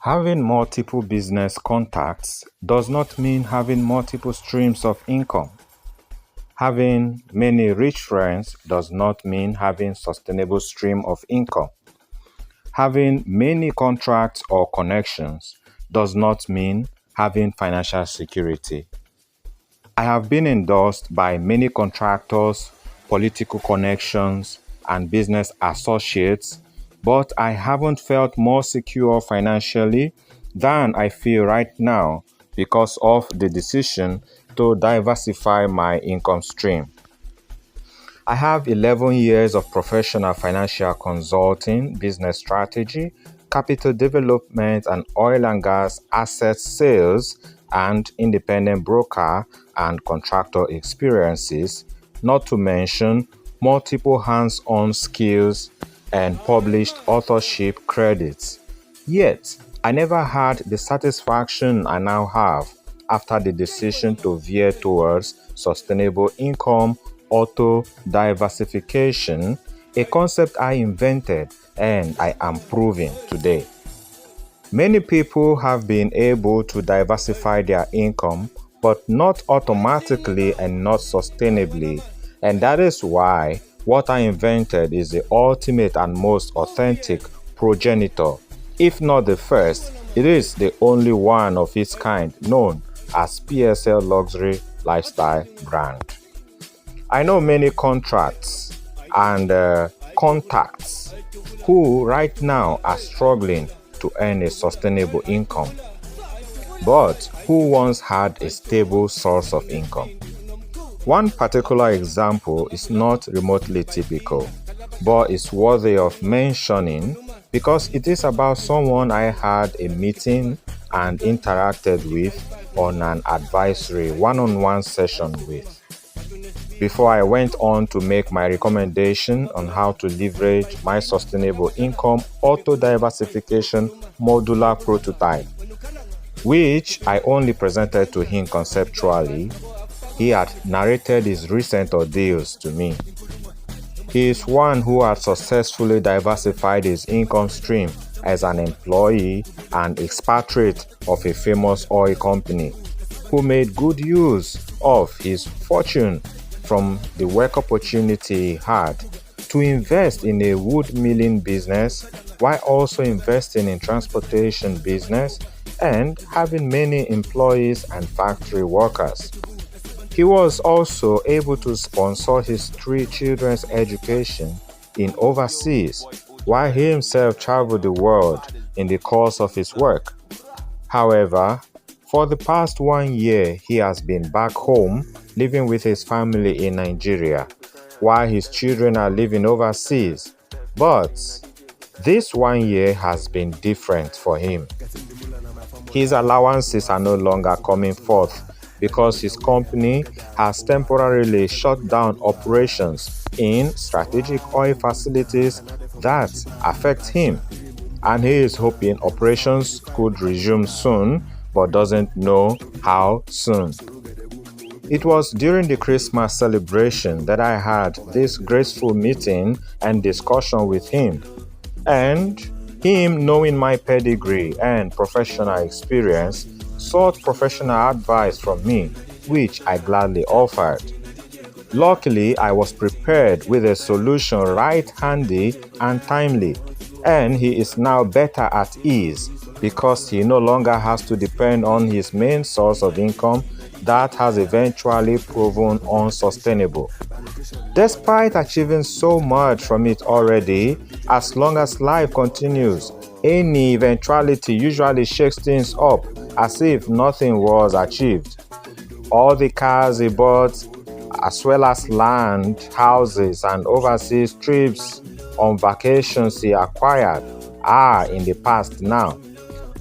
Having multiple business contacts does not mean having multiple streams of income. Having many rich friends does not mean having sustainable stream of income. Having many contracts or connections does not mean having financial security. I have been endorsed by many contractors, political connections, and business associates, but I haven't felt more secure financially than I feel right now because of the decision to diversify my income stream. I have 11 years of professional financial consulting, business strategy, capital development, and oil and gas asset sales and independent broker and contractor experiences, not to mention multiple hands-on skills and published authorship credits. Yet, I never had the satisfaction I now have after the decision to veer towards sustainable income auto-diversification, a concept I invented and I am proving today. Many people have been able to diversify their income, but not automatically and not sustainably. And that is why what I invented is the ultimate and most authentic progenitor. If not the first, it is the only one of its kind known as PSL Luxury Lifestyle brand. I know many contracts and contacts who right now are struggling to earn a sustainable income, but who once had a stable source of income. One particular example is not remotely typical, but is worthy of mentioning because it is about someone I had a meeting and interacted with on an advisory one-on-one session with. Before I went on to make my recommendation on how to leverage my sustainable income auto-diversification modular prototype, which I only presented to him conceptually, he had narrated his recent ordeals to me. He is one who had successfully diversified his income stream as an employee and expatriate of a famous oil company, who made good use of his fortune from the work opportunity he had to invest in a wood milling business while also investing in transportation business and having many employees and factory workers. He was also able to sponsor his 3 children's education in overseas while he himself traveled the world in the course of his work. However, for the past 1 year, he has been back home living with his family in Nigeria, while his children are living overseas. But this 1 year has been different for him. His allowances are no longer coming forth because his company has temporarily shut down operations in strategic oil facilities that affect him, and he is hoping operations could resume soon, but doesn't know how soon. It was during the Christmas celebration that I had this graceful meeting and discussion with him, and him, knowing my pedigree and professional experience, sought professional advice from me, which I gladly offered. Luckily, I was prepared with a solution right handy and timely, and he is now better at ease because he no longer has to depend on his main source of income that has eventually proven unsustainable. Despite achieving so much from it already, as long as life continues, any eventuality usually shakes things up as if nothing was achieved. All the cars he bought, as well as land, houses, and overseas trips on vacations he acquired, are in the past now.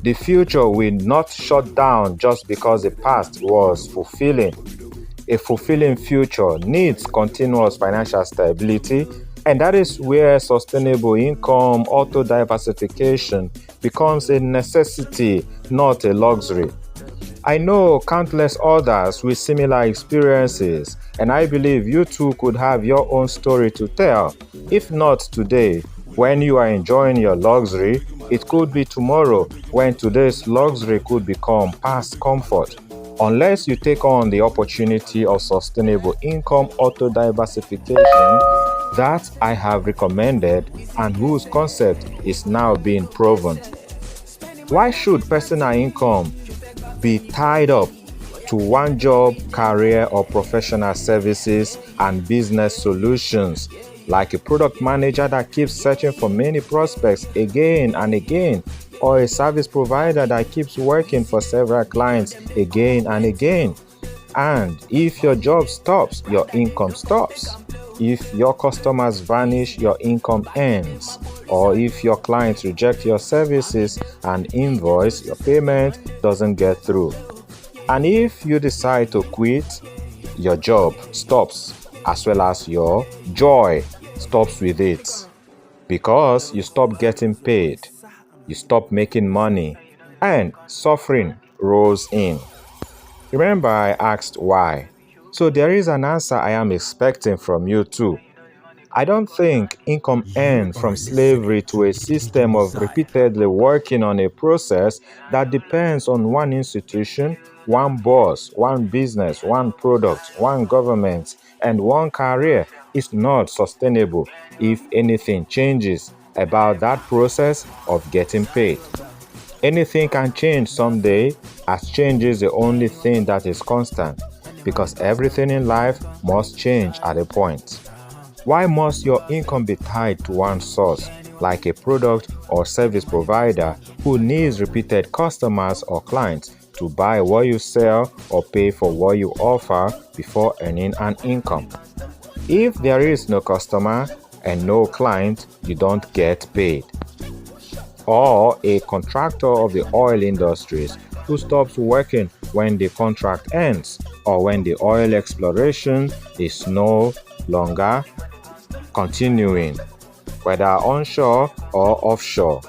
The future will not shut down just because the past was fulfilling. A fulfilling future needs continuous financial stability, and that is where sustainable income auto-diversification becomes a necessity, not a luxury. I know countless others with similar experiences, and I believe you too could have your own story to tell. If not today, when you are enjoying your luxury, It could be tomorrow when today's luxury could become past comfort. Unless you take on the opportunity of sustainable income auto-diversification that I have recommended and whose concept is now being proven. Why should personal income be tied up to one job, career, or professional services and business solutions, like a product manager that keeps searching for many prospects again and again, or a service provider that keeps working for several clients again and again? And if your job stops, your income stops. If your customers vanish, your income ends. Or if your clients reject your services and invoice, your payment doesn't get through. And if you decide to quit, your job stops, as well as your joy stops with it. Because you stop getting paid, you stop making money, and suffering rolls in. Remember, I asked why. So there is an answer I am expecting from you too. I don't think income earned from slavery to a system of repeatedly working on a process that depends on one institution, one boss, one business, one product, one government, and one career is not sustainable if anything changes about that process of getting paid. Anything can change someday, as change is the only thing that is constant, because everything in life must change at a point. Why must your income be tied to one source, like a product or service provider who needs repeated customers or clients to buy what you sell or pay for what you offer before earning an income? If there is no customer and no client, you don't get paid. Or a contractor of the oil industries who stops working when the contract ends, or when the oil exploration is no longer continuing, whether onshore or offshore.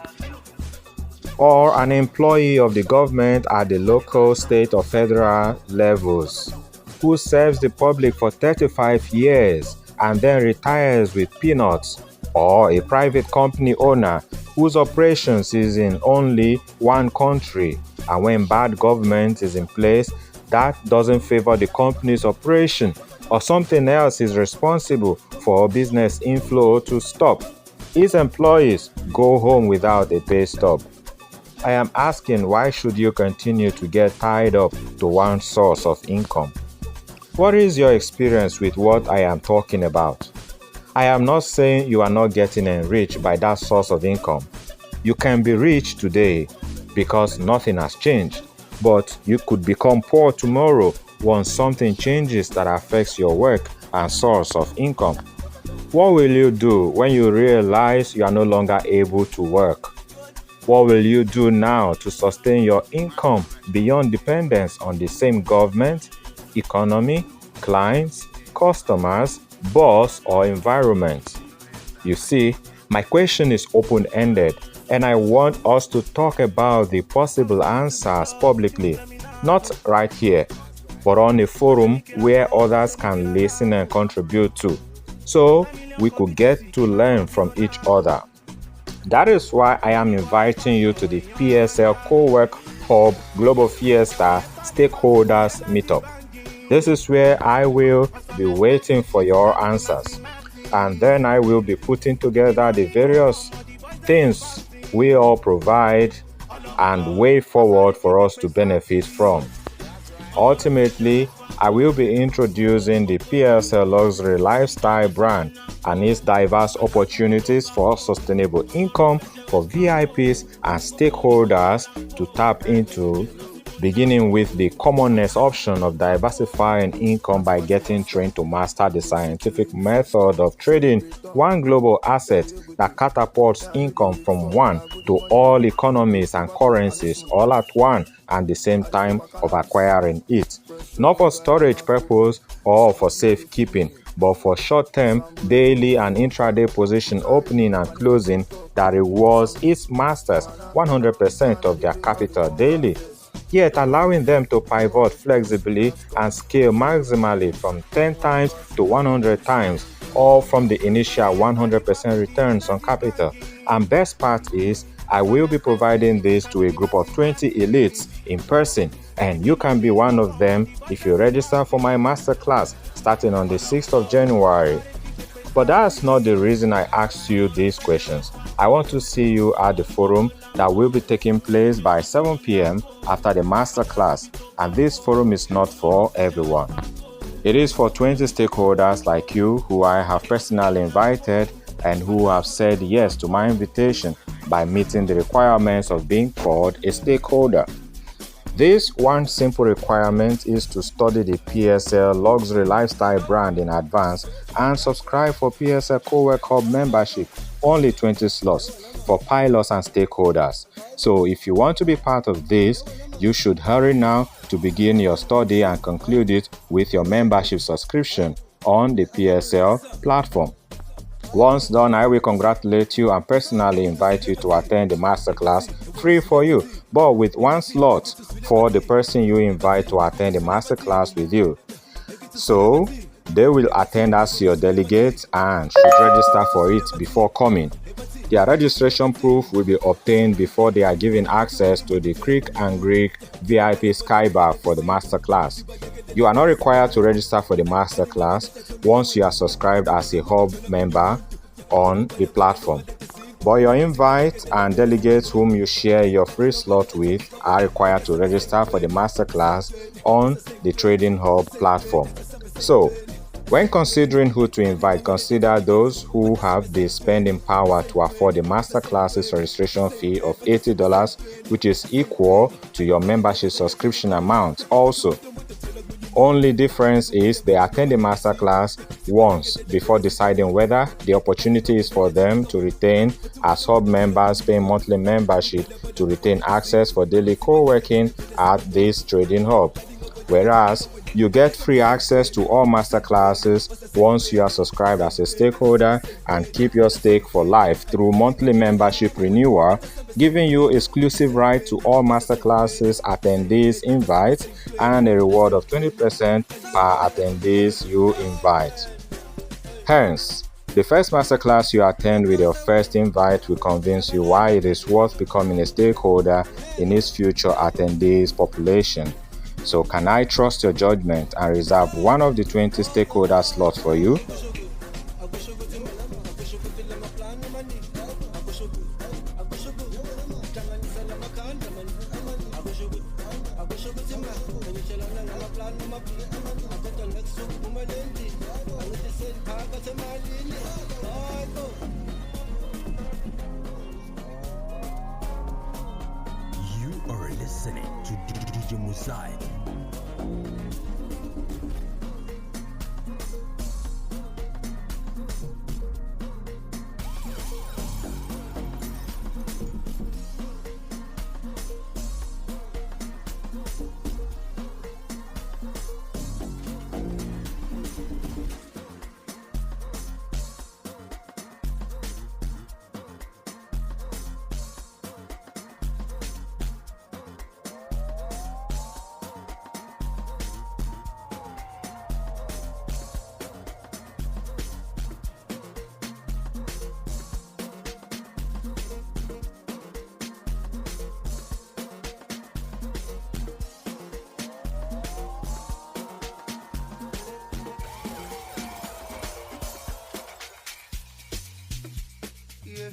Or an employee of the government at the local, state, or federal levels who serves the public for 35 years and then retires with peanuts. Or a private company owner whose operations is in only one country, and when bad government is in place that doesn't favor the company's operation, or something else is responsible for business inflow to stop, his employees go home without a pay stub. I am asking, why should you continue to get tied up to one source of income? What is your experience with what I am talking about? I am not saying you are not getting enriched by that source of income. You can be rich today because nothing has changed, but you could become poor tomorrow once something changes that affects your work and source of income. What will you do when you realize you are no longer able to work? What will you do now to sustain your income beyond dependence on the same government, economy, clients, customers, boss, or environment? You see, my question is open-ended, and I want us to talk about the possible answers publicly, not right here, but on a forum where others can listen and contribute to, so we could get to learn from each other. That is why I am inviting you to the PSL Co-work Hub Global Fiesta Stakeholders Meetup. This is where I will be waiting for your answers, and then I will be putting together the various things we all provide and way forward for us to benefit from. Ultimately, I will be introducing the PSL Luxury Lifestyle brand and its diverse opportunities for sustainable income for VIPs and stakeholders to tap into, beginning with the commonest option of diversifying income by getting trained to master the scientific method of trading one global asset that catapults income from one to all economies and currencies all at one and the same time of acquiring it. Not for storage purpose or for safekeeping, but for short-term, daily and intraday position opening and closing that rewards its masters 100% of their capital daily, yet allowing them to pivot flexibly and scale maximally from 10 times to 100 times, all from the initial 100% returns on capital. And best part is, I will be providing this to a group of 20 elites in person, and you can be one of them if you register for my masterclass starting on the 6th of January. But that's not the reason I asked you these questions. I want to see you at the forum that will be taking place by 7 p.m. after the masterclass, and this forum is not for everyone. It is for 20 stakeholders like you who I have personally invited and who have said yes to my invitation by meeting the requirements of being called a stakeholder. This one simple requirement is to study the PSL Luxury Lifestyle brand in advance and subscribe for PSL Co-work Hub membership, only 20 slots for pilots and stakeholders. So if you want to be part of this, you should hurry now to begin your study and conclude it with your membership subscription on the PSL platform. Once done, I will congratulate you and personally invite you to attend the masterclass free for you, but with one slot for the person you invite to attend the masterclass with you. So they will attend as your delegate and should register for it before coming. Their registration proof will be obtained before they are given access to the Creek and Greek VIP Skybar for the masterclass. You are not required to register for the masterclass once you are subscribed as a hub member on the platform. But your invite and delegates whom you share your free slot with are required to register for the masterclass on the Trading Hub platform. So, when considering who to invite, consider those who have the spending power to afford the masterclass's registration fee of $80, which is equal to your membership subscription amount. Also, only difference is they attend the masterclass once before deciding whether the opportunity is for them to retain as hub members paying monthly membership to retain access for daily co-working at this trading hub. Whereas you get free access to all masterclasses once you are subscribed as a stakeholder and keep your stake for life through monthly membership renewal, giving you exclusive right to all masterclasses attendees invite and a reward of 20% per attendees you invite. Hence, the first masterclass you attend with your first invite will convince you why it is worth becoming a stakeholder in its future attendees population. So can I trust your judgment and reserve one of the 20 stakeholder slots for you? You are listening to DJ Musai. Yeah.